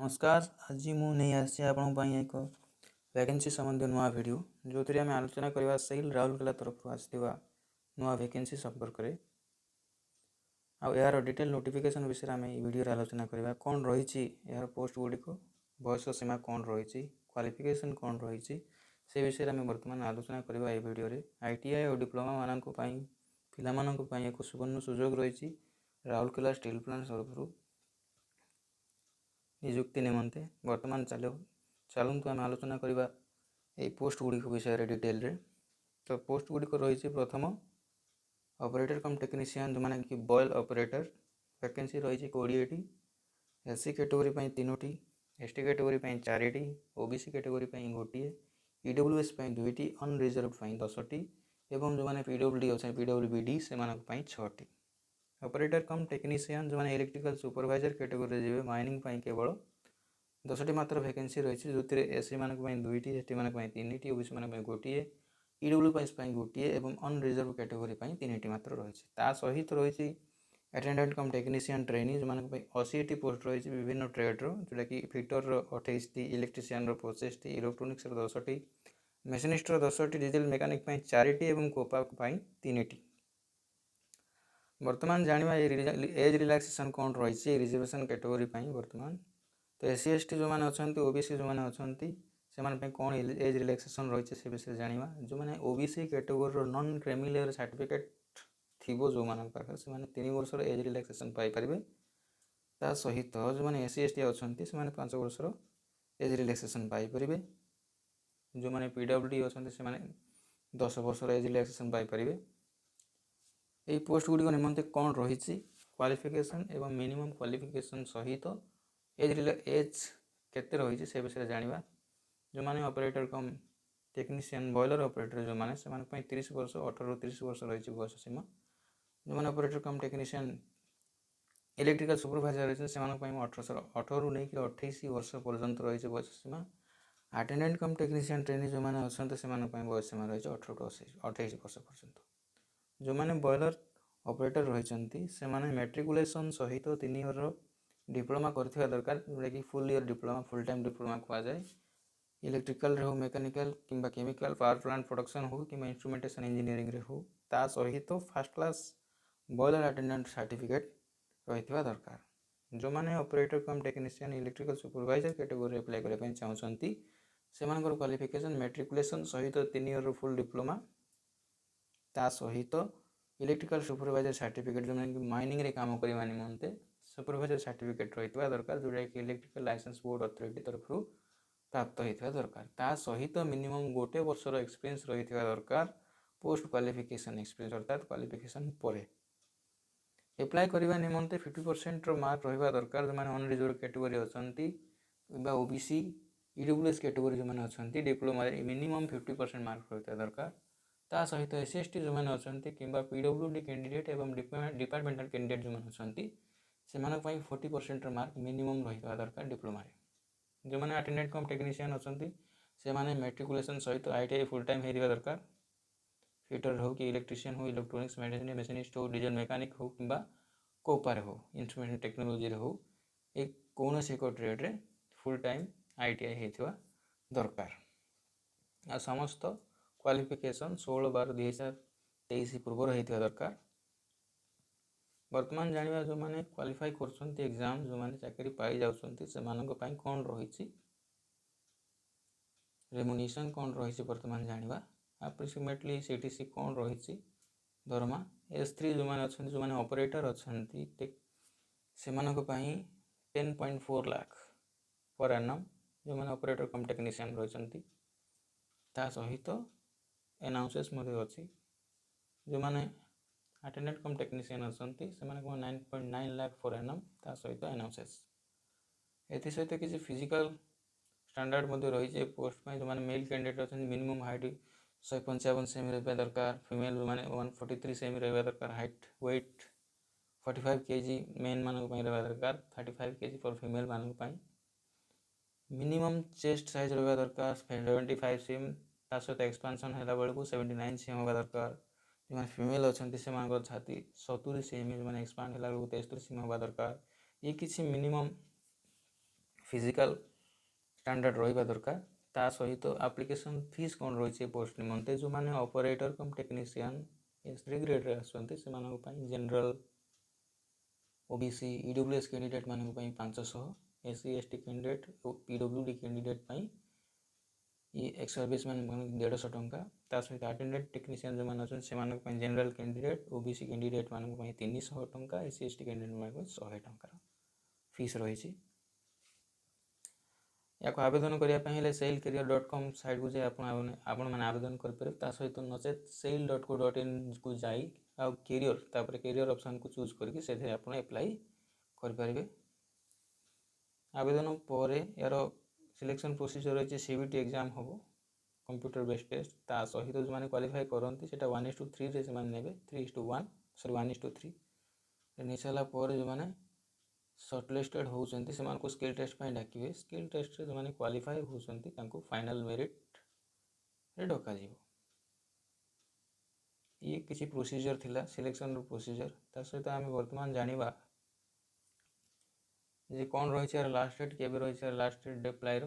नमस्कार। आज मु नहीं आसी एक वैकेंसी संबंधी नुआ वीडियो जो थी आम आलोचना करवा सेल राउरकेला तरफ आसवा नुआ वैकेंसी संपर्क में यार डिटेल नोटिफिकेशन विषय आम वीडियो आलोचना करवा कौन रही यार पोस्ट गुड़िक बयस सीमा कौन रही क्वालिफिकेशन कौन रही से विषय में बर्तमान आलोचना करवा ये वीडियो आईटीआई और डिप्लोमा मानक पाई एक सुवर्ण सुजोग रही राउरकेला स्टील प्लांट तरफ निजुक्ति निमंते वर्तमान चलतु आम आलोचना करवा ये पोस्ट गुड़िक विषय डिटेल रे। तो पोस्ट गुड़िक रही प्रथम ऑपरेटर कम टेक्नीशियन जो मैंने कि बॉयल ऑपरेटर वैकेंसी रही 20टी एससी कैटेगरी 3टी एसटी कैटेगरी 4टी ओबीसी कैटेगरी गोटे ईडब्ल्यूएस 2टी अनरिजर्व 10टी एवं जो मैंने पीडब्ल्यूडी अच्छे पीडब्ल्यूबीडी से 6टी ऑपरेटर कम टेक्नीशियन जो मैंने इलेक्ट्रिकल सुपरवाइजर कैटेगरी जी माइनिंग केवल 10टी मात्र वैकेंसी रही जो एससी मान 2टी एसटी मान 3टी ओबीसी मान गोटे ईडब्ल्यूएस गोटे और अनरिजर्व कैटेगरी 3टी मात्र रही सहित रही अटेंडेंट कम टेक्नीशियन ट्रेनी जो 80टी पोस्ट रही विभिन्न ट्रेड्र जोटा कि फिटर 28टी इलेक्ट्रीशियन 25टी इलेक्ट्रोनिक्स 10टी मेसीनिस्ट 10टी डिजेल मेकानिक 4टी और कोपा 3टी। वर्तमान जाना एज रिलैक्सेशन कौन रही रिजर्वेशन कैटेगरी वर्तमान तो एससी एसटी जो मैंने अच्छा ओबीसी जो मैंने अच्छा से कौन एज रिलैक्सेशन रही से विषय जाना जो मैंने OBC category non criminal certificate थी जो मान पाखे से 3 वर्षर एज रिलैक्सेशन पाइपर ता सहित जो मैंने एससी एसटी अच्छा से 5 वर्षर एज रिलैक्सेशन पाइपर जो मैंने पीडब्ल्यूडी अच्छा से 10 वर्षर एज रिलैक्सेशन पाइपर। यही पोस्ट गुड़िक निमंते कौन रही क्वालिफिकेशन एवं मिनिमम क्वालिफिकेशन सहित एज केते रही से विषय जाना जो मैंने ऑपरेटर कम टेक्नीशियन बॉयलर ऑपरेटर जो मैंने से 30 वर्ष 18 30 वर्ष रही बयस सीमा जो मैंने ऑपरेटर कम टेक्नीशियन इलेक्ट्रिकल सुपरवाइजर रही से 18 नहीं कि 28 वर्ष पर्यंत रही बयस सीमा अटेंडेंट कम टेक्नीशियन ट्रेनी जो मैंने अच्छा से बयस सीमा रही 18 टू 28 वर्ष पर्यंत जो मैंने बॉयलर ऑपरेटर रही से मैट्रिकुलेशन सहित 3 ईयर डिप्लोमा करथिबा दरकार जोटा कि full year diploma full time diploma कह जाए इलेक्ट्रिकल रे हो मेकानिकल किंबा केमिकल पावर प्लांट प्रोडक्शन हो कि इंस्ट्रूमेंटेशन इंजीनियरिंग रे हो ता सहित first class boiler attendant certificate रही दरकार जो मैंने ऑपरेटर कम technician electrical supervisor category apply करने चाहते से क्वालिफिकेशन मैट्रिकुलेशन सहित 3 ईयर फुल डिप्लोमा ता सहित इलेक्ट्रिकल सुपरवाइजर सर्टिफिकेट जो मैंने माइनिंग रे काम करने निमंते सुपरवाइजर सर्टिफिकेट रही दरकार जोटा कि इलेक्ट्रिकल लाइसेंस बोर्ड अथॉरिटी तरफ प्राप्त होता दरकार ता सहित मिनिमम गोटे वर्षर एक्सपीरियंस रही दरकार पोस्ट क्वालिफिकेशन एक्सपीरियंस अर्थात क्वालिफिकेशन पर एप्लाई करने निमंते 50% मार्क रहा दरकार जो मैंने अनरिजर्व कैटेगरी अच्छा ओबीसी ईडब्ल्यूएस कैटेगरी जो मैंने अच्छा डिप्लोमा मिनिमम 50% मार्क रही दरकार ता सहित एस एस टी जो मैंने अच्छा कि पीडब्ल्यूडी कैंडिडेट एवं डिपार्टमेंटल कैंडिडेट जो अच्छा से 40% मार्क मिनिमम रही दरकार डिप्लोमा जो मैंने अटेंडेंट कम टेक्नीशियन अच्छा से मैट्रिकुलेशन सहित आईटीआई फुल टाइम हो दरकार फिटर हो कि इलेक्ट्रीशियन हो इलेक्ट्रोनिक्स मेसीनिस्ट हो डीजल मेकानिक हो कि कोपार हो इंस्ट्रूमेंटेशन टेक्नोलोजी हो एक कौन से एक ट्रेड रे फुल टाइम आईटीआई होता दरकार आ समस्त क्वालिफिकेशन 16/12/2023 पूर्व होता दरकार। वर्तमान जाना जो मैंने क्वालिफाई कर एग्जाम जो मैंने चाकरी पाई जाउछंती से कौन रही रेमुनेशन कौन रही वर्तमान जाना अप्रोक्सीमेटली सीटीसी कौन रही दरमा S3 जो मैंने अच्छा जो मैंने ऑपरेटर अच्छा से 10.4 लाख पर एनम जो मैंने ऑपरेटर कम टेक्नीशियन रही सहित एनाउंसेस अच्छी जो मैंने अटेंडेंट कम टेक्नीशियन अच्छा से 9.9 लाख पर एनम ता सहित एनाउंसेस एथि सहित किसी फिजिकल स्टैंडर्ड रही पोस्ट जो मैंने मेल कैंडिडेट अच्छा मिनिमम हाइट 155 सेमी रहा दरकार फीमेल मैंने 143 सेमी रहा दरकार हाइट वेट 45 kg मेन मानक रहा दरकार 35 kg फॉर फीमेल मानक मिनिमम चेस्ट साइज रहा दरकार 75 सेम ता सहित एक्सपांशन है बेलू 79 सेम होगा दरकार जो फीमेल अच्छा से छाती 70 सेमी जो एक्सपांड है 73 सेम होगा दरकार ये किसी मिनिमम फिजिकाल स्टैंडर्ड रहिबा दरकार। ता सहित एप्लिकेशन फीस कौन रही पोस्ट निमंते जो मैंने ऑपरेटर कम टेक्नीशियन S3 ग्रेड रे आसुंते से मानक पई जनरल ओबीसी ईडब्ल्यूएस कैंडिडेट मानक पई 500 SC ST candidate PWD candidate पई ये एक्स सर्विस मैन 150 टंका ता सहित अटेंडेंट टेक्नीशियन जो मान अछन से मानक पई जनरल कैंडिडेट ओबीसी कैंडिडेट मानक पई 300 टंका SC ST कैंडिडेट मानक पई 100 टंका फीस रही छी। या आवेदन करने sailcareer.com साइट को जाए आपण मैंने आवेदन करें ता सहित नचेत sail.co.in को जाई आ कैरियर ऑप्शन को चूज करके से आप एप्लाई करें। आवेदन पर यार सिलेक्शन प्रोसीजर रही CBT एग्जाम हम कंप्यूटर बेस्ड टेस्ट ता सहित जो मैंने क्वालिफाई करती से 1:3 रे से ने 3:1 सॉरी 1:3 नहीं सारा पर जो मैंने सर्टलिस्टेड होती से स्किल टेस्ट पर डाकिए स्किल टेस्ट जो मैंने क्वालिफाई होती फाइनल मेरिट रे डक ये किसी प्रोसीजर थिला सिलेक्शन प्रोसीजर ता सहित आम वर्तमान जानिबा जे कौन रही है लास्ट डेट केबे रही है लास्ट डेट अप्लाई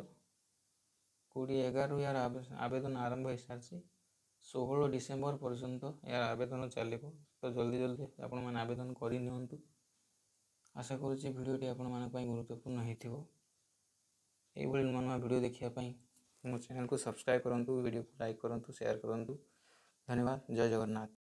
20/11 यार आवेदन आरंभ हो सारी 16 डिसेम्बर पर्यंत यार आवेदन चलो तो जल्दी जल्दी आपण मैंने आवेदन करनी। आशा करुँच भिडियोटी आपण मानी गुरुत्वपूर्ण हो नुआ नुआ भिडियो देखापी मो चैनल को सब्सक्राइब करूँ वीडियो को लाइक करूँ शेयर करूँ। धन्यवाद। जय जगन्नाथ।